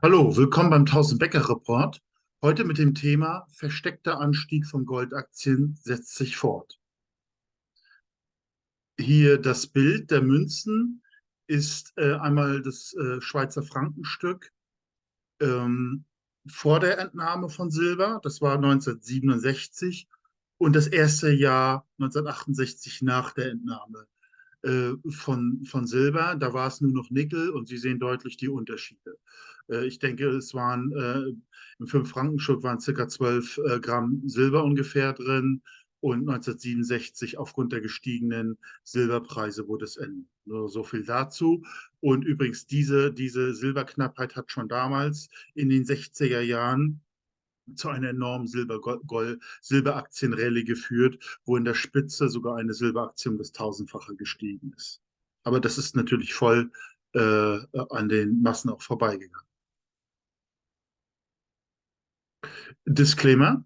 Hallo, willkommen beim 1000 Bäcker Report. Heute mit dem Thema versteckter Anstieg von Goldaktien setzt sich fort. Hier das Bild der Münzen ist einmal das Schweizer Frankenstück ähm, vor der Entnahme von Silber, das war 1967, und das erste Jahr 1968 nach der Entnahme von Silber. Da war es nur noch Nickel und Sie sehen deutlich die Unterschiede. Ich denke, es waren im 5-Franken-Stück waren circa 12 Gramm Silber ungefähr drin, und 1967 aufgrund der gestiegenen Silberpreise wurde es ändern. Nur so viel dazu. Und übrigens, diese Silberknappheit hat schon damals in den 60er Jahren zu einer enormen Silberaktienrallye geführt, wo in der Spitze sogar eine Silberaktie um das Tausendfache gestiegen ist. Aber das ist natürlich voll an den Massen auch vorbeigegangen. Disclaimer: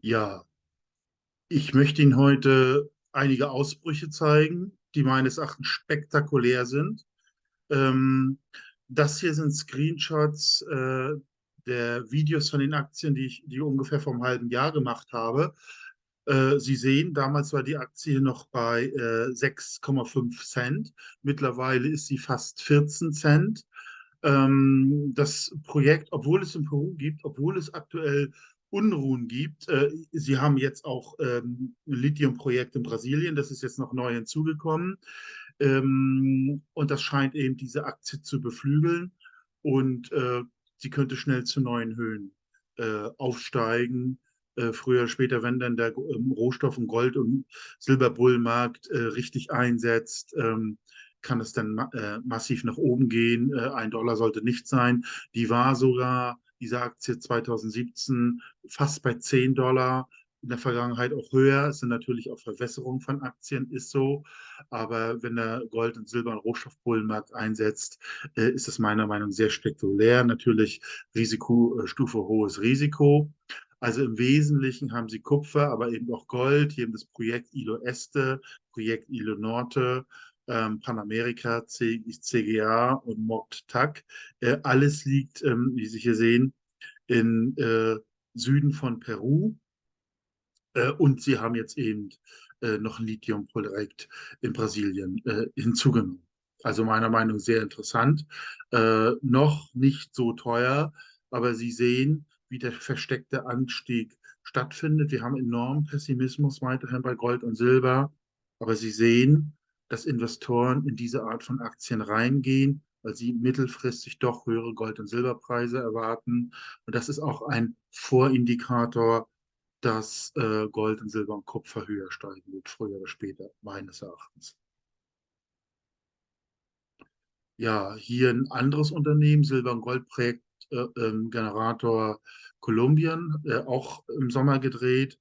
Ja, ich möchte Ihnen heute einige Ausbrüche zeigen, die meines Erachtens spektakulär sind. Ähm, Das hier sind Screenshots der Videos von den Aktien, die ungefähr vor einem halben Jahr gemacht habe. Sie sehen, damals war die Aktie noch bei 6,5 Cent. Mittlerweile ist sie fast 14 Cent. Das Projekt, obwohl es in Peru gibt, obwohl es aktuell Unruhen gibt, Sie haben jetzt auch ein Lithium-Projekt in Brasilien, das ist jetzt noch neu hinzugekommen. Und das scheint eben diese Aktie zu beflügeln. Und sie könnte schnell zu neuen Höhen aufsteigen. Früher oder später, wenn dann der Rohstoff- und Gold- und Silberbullenmarkt richtig einsetzt, kann es dann massiv nach oben gehen. 1 Dollar sollte nicht sein. Die war sogar, diese Aktie 2017, fast bei 10 Dollar. In der Vergangenheit auch höher. Es sind natürlich auch Verwässerungen von Aktien, ist so. Aber wenn der Gold- und Silber- und Rohstoffbullenmarkt einsetzt, ist es meiner Meinung nach sehr spektakulär. Natürlich Risikostufe hohes Risiko. Also im Wesentlichen haben sie Kupfer, aber eben auch Gold. Hier eben das Projekt Ilo Este, Projekt Ilo Norte, Panamerika, CGA und Moct Tac. Alles liegt, wie Sie hier sehen, in Süden von Peru. Und sie haben jetzt eben noch ein Lithiumprojekt in Brasilien hinzugenommen. Also meiner Meinung nach sehr interessant. Noch nicht so teuer, aber Sie sehen, wie der versteckte Anstieg stattfindet. Wir haben enormen Pessimismus weiterhin bei Gold und Silber, aber Sie sehen, dass Investoren in diese Art von Aktien reingehen, weil sie mittelfristig doch höhere Gold- und Silberpreise erwarten. Und das ist auch ein Vorindikator, dass Gold und Silber und Kupfer höher steigen wird, früher oder später, meines Erachtens. Ja, hier ein anderes Unternehmen, Silber- und Goldprojekt, Generator Kolumbien, auch im Sommer gedreht.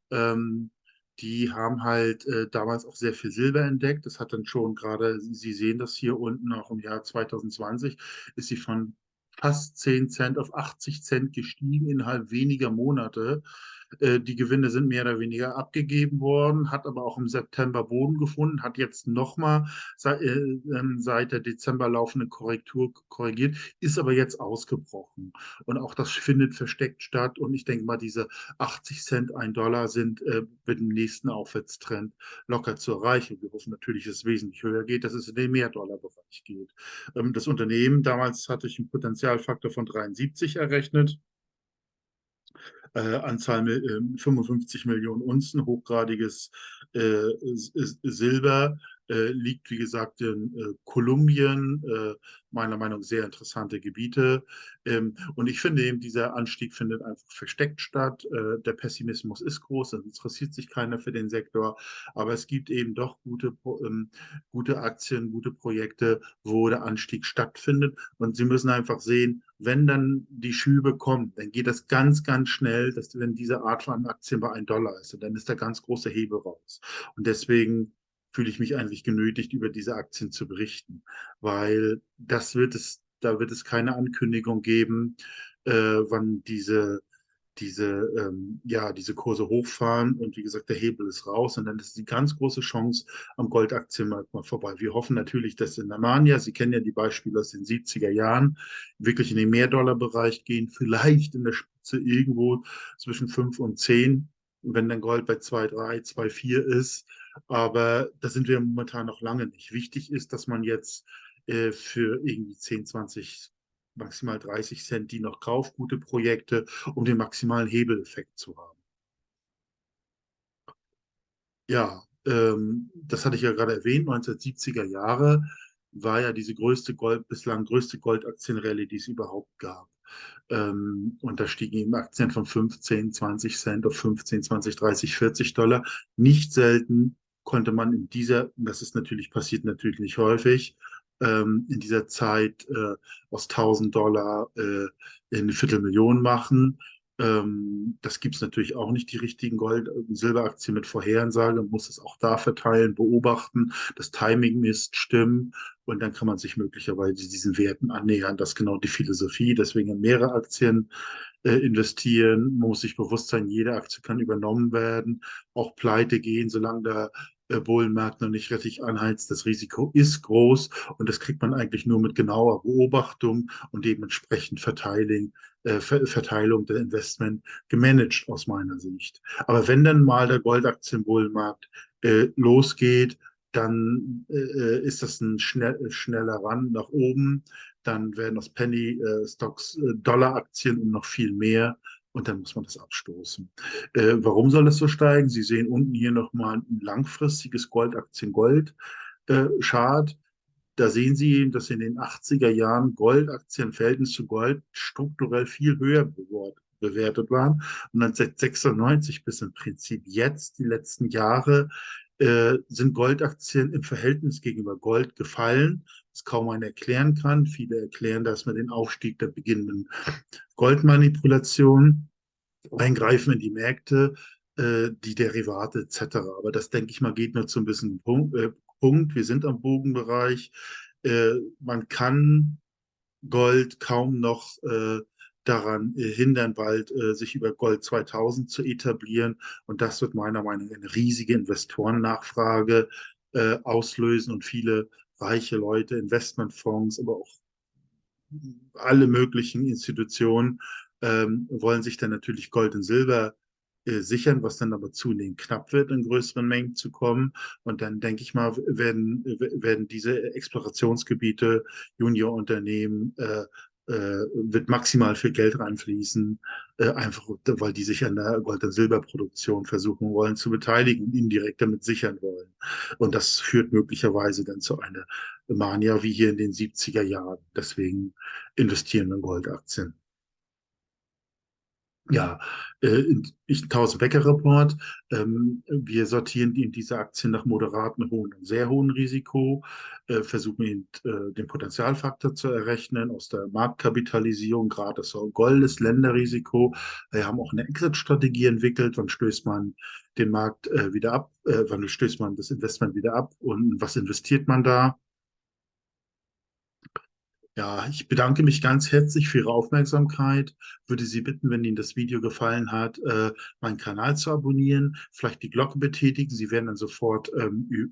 Ähm, Die haben halt damals auch sehr viel Silber entdeckt. Das hat dann schon gerade, Sie sehen das hier unten, auch im Jahr 2020, ist sie von fast 10 Cent auf 80 Cent gestiegen innerhalb weniger Monate. Die Gewinne sind mehr oder weniger abgegeben worden, hat aber auch im September Boden gefunden, hat jetzt nochmal seit der Dezember laufenden Korrektur korrigiert, ist aber jetzt ausgebrochen. Und auch das findet versteckt statt. Und ich denke mal, diese 80 Cent, 1 Dollar sind mit dem nächsten Aufwärtstrend locker zu erreichen. Wir hoffen natürlich, dass es wesentlich höher geht, dass es in den Mehrdollarbereich geht. Das Unternehmen, damals hatte ich einen Potenzialfaktor von 73 errechnet. Anzahl 55 Millionen Unzen, hochgradiges Silber, liegt, wie gesagt, in Kolumbien, meiner Meinung nach sehr interessante Gebiete. Und ich finde eben, dieser Anstieg findet einfach versteckt statt. Der Pessimismus ist groß, es interessiert sich keiner für den Sektor, aber es gibt eben doch gute Aktien, gute Projekte, wo der Anstieg stattfindet. Und Sie müssen einfach sehen, wenn dann die Schübe kommen, dann geht das ganz, ganz schnell, dass wenn diese Art von Aktien bei 1 Dollar ist, und dann ist der ganz große Hebel raus. Und deswegen fühle ich mich eigentlich genötigt, über diese Aktien zu berichten, weil da wird es keine Ankündigung geben, wann diese Kurse hochfahren und wie gesagt, der Hebel ist raus und dann ist die ganz große Chance am Goldaktienmarkt mal vorbei. Wir hoffen natürlich, dass in Namania, Sie kennen ja die Beispiele aus den 70er Jahren, wirklich in den Mehrdollarbereich gehen, vielleicht in der Spitze irgendwo zwischen 5 und 10, wenn dann Gold bei 2,3, 2,4 ist. Aber da sind wir momentan noch lange nicht. Wichtig ist, dass man jetzt für irgendwie 10, 20, maximal 30 Cent die noch kauft, gute Projekte, um den maximalen Hebeleffekt zu haben. Ja, das hatte ich ja gerade erwähnt, 1970er Jahre war ja diese bislang größte Goldaktienrallye, die es überhaupt gab. Und da stiegen eben Aktien von 15, 20 Cent auf 15, 20, 30, 40 Dollar. Nicht selten konnte man und das ist natürlich passiert, natürlich nicht häufig, in dieser Zeit aus 1000 Dollar eine Viertelmillion machen. Das gibt es natürlich auch nicht, die richtigen und Silberaktien mit Vorhersage. Man muss es auch da verteilen, beobachten, das Timing misst, stimmen und dann kann man sich möglicherweise diesen Werten annähern. Das ist genau die Philosophie. Deswegen in mehrere Aktien investieren. Man muss sich bewusst sein, jede Aktie kann übernommen werden, auch pleite gehen, solange der Bullenmarkt noch nicht richtig anheizt. Das Risiko ist groß und das kriegt man eigentlich nur mit genauer Beobachtung und dementsprechend Verteilung der Investment gemanagt aus meiner Sicht. Aber wenn dann mal der Goldaktienbullenmarkt losgeht, dann ist das ein schneller Run nach oben. Dann werden aus Penny Stocks Dollaraktien und noch viel mehr. Und dann muss man das abstoßen. Warum soll das so steigen? Sie sehen unten hier nochmal ein langfristiges Goldaktien-Gold-Chart. Da sehen Sie, dass in den 80er Jahren Goldaktien im Verhältnis zu Gold strukturell viel höher bewertet waren. Und dann seit 96 bis im Prinzip jetzt, die letzten Jahre, sind Goldaktien im Verhältnis gegenüber Gold gefallen, was kaum einer erklären kann. Viele erklären das mit dem Aufstieg der beginnenden Goldmanipulation, Eingreifen in die Märkte, die Derivate etc. Aber das, denke ich mal, geht nur zu ein bisschen Punkt. Wir sind am Bogenbereich. Man kann Gold kaum noch daran hindern, bald sich über Gold 2000 zu etablieren. Und das wird meiner Meinung nach eine riesige Investorennachfrage auslösen und viele reiche Leute, Investmentfonds, aber auch alle möglichen Institutionen wollen sich dann natürlich Gold und Silber sichern, was dann aber zunehmend knapp wird, in größeren Mengen zu kommen. Und dann denke ich mal, werden diese Explorationsgebiete, Juniorunternehmen, wird maximal viel Geld reinfließen, einfach weil die sich an der Gold- und Silberproduktion versuchen wollen zu beteiligen und indirekt damit sichern wollen. Und das führt möglicherweise dann zu einer Mania wie hier in den 70er Jahren. Deswegen investieren wir in Goldaktien. Ja, ich 1000 Becker Report. Wir sortieren in diese Aktien nach moderaten, hohen und sehr hohen Risiko, versuchen eben, den Potenzialfaktor zu errechnen aus der Marktkapitalisierung, gerade das Gold, das Länderrisiko. Wir haben auch eine Exit-Strategie entwickelt, wann stößt man den Markt wieder ab, wann stößt man das Investment wieder ab und was investiert man da. Ja, ich bedanke mich ganz herzlich für Ihre Aufmerksamkeit. Würde Sie bitten, wenn Ihnen das Video gefallen hat, meinen Kanal zu abonnieren, vielleicht die Glocke betätigen. Sie werden dann sofort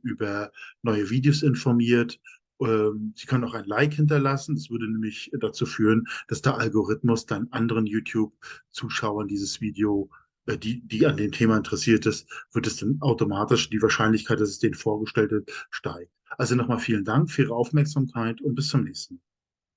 über neue Videos informiert. Sie können auch ein Like hinterlassen. Das würde nämlich dazu führen, dass der Algorithmus dann anderen YouTube-Zuschauern dieses Video, die an dem Thema interessiert ist, wird es dann automatisch die Wahrscheinlichkeit, dass es denen vorgestellt wird, steigt. Also nochmal vielen Dank für Ihre Aufmerksamkeit und bis zum nächsten Mal.